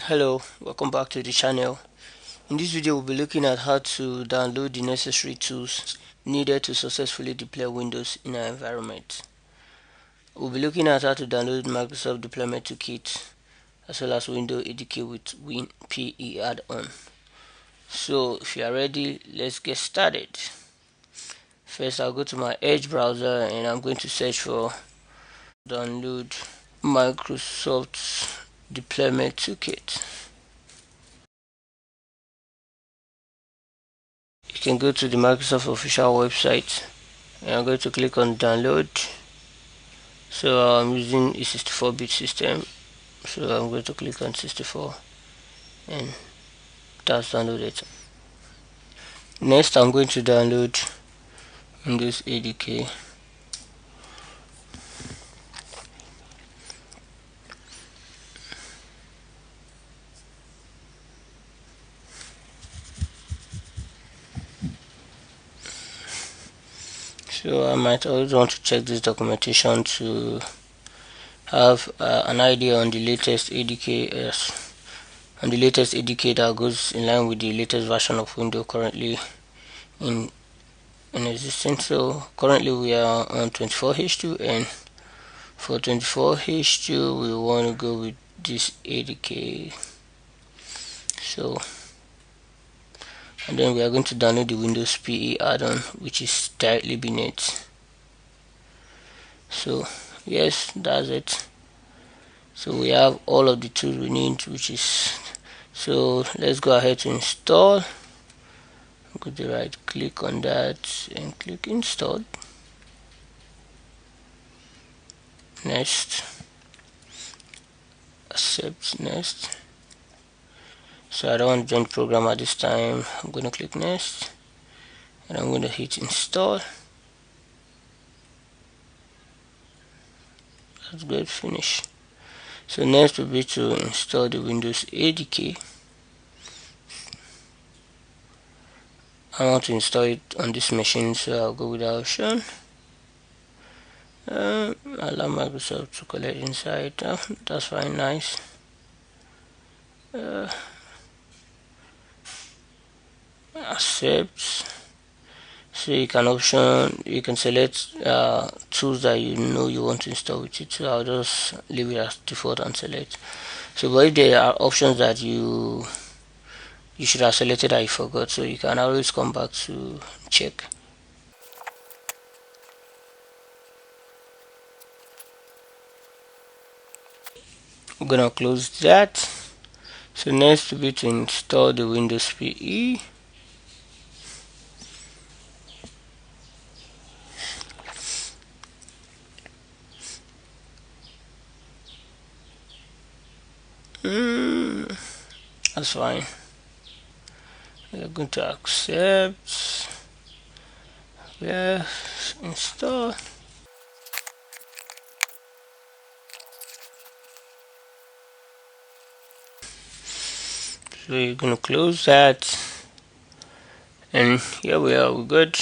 Hello, welcome back to the channel. In this video we'll be looking at how to download the necessary tools needed to successfully deploy Windows in our environment. We'll be looking at how to download Microsoft Deployment Toolkit as well as Windows ADK with WinPE add-on. So if you are ready, let's get started. First I'll go to my Edge browser and I'm going to search for download Microsoft Deployment Toolkit. You can go to the Microsoft official website and I'm going to click on download. So I'm using a 64-bit system, so I'm going to click on 64 and that's downloaded. Next I'm going to download Windows ADK. So I might also want to check this documentation to have an idea on the latest ADK that goes in line with the latest version of Windows currently in existence. So currently we are on 24H2, and for 24H2 we want to go with this ADK. So and then we are going to download the Windows PE add-on, which is directly beneath. So yes, that's it. So we have all of the tools we need, so let's go ahead to install. Go to right click on that and click install. Next, accept. Next. So I don't want to join the program at this time. I'm going to click next and I'm going to hit install. That's good. Finish. So next will be to install the Windows ADK. I want to install it on this machine, so I'll go with the option. Allow Microsoft to collect inside. That's fine. Nice. Accept. So you can select tools that you know you want to install with it. So I'll just leave it as default and select. So but if there are options that you should have selected that you forgot, so you can always come back to check. We're gonna close that. So next will be to install the Windows PE. That's fine. We're going to accept. Yes, install. So you're going to close that, and here we are. We're good.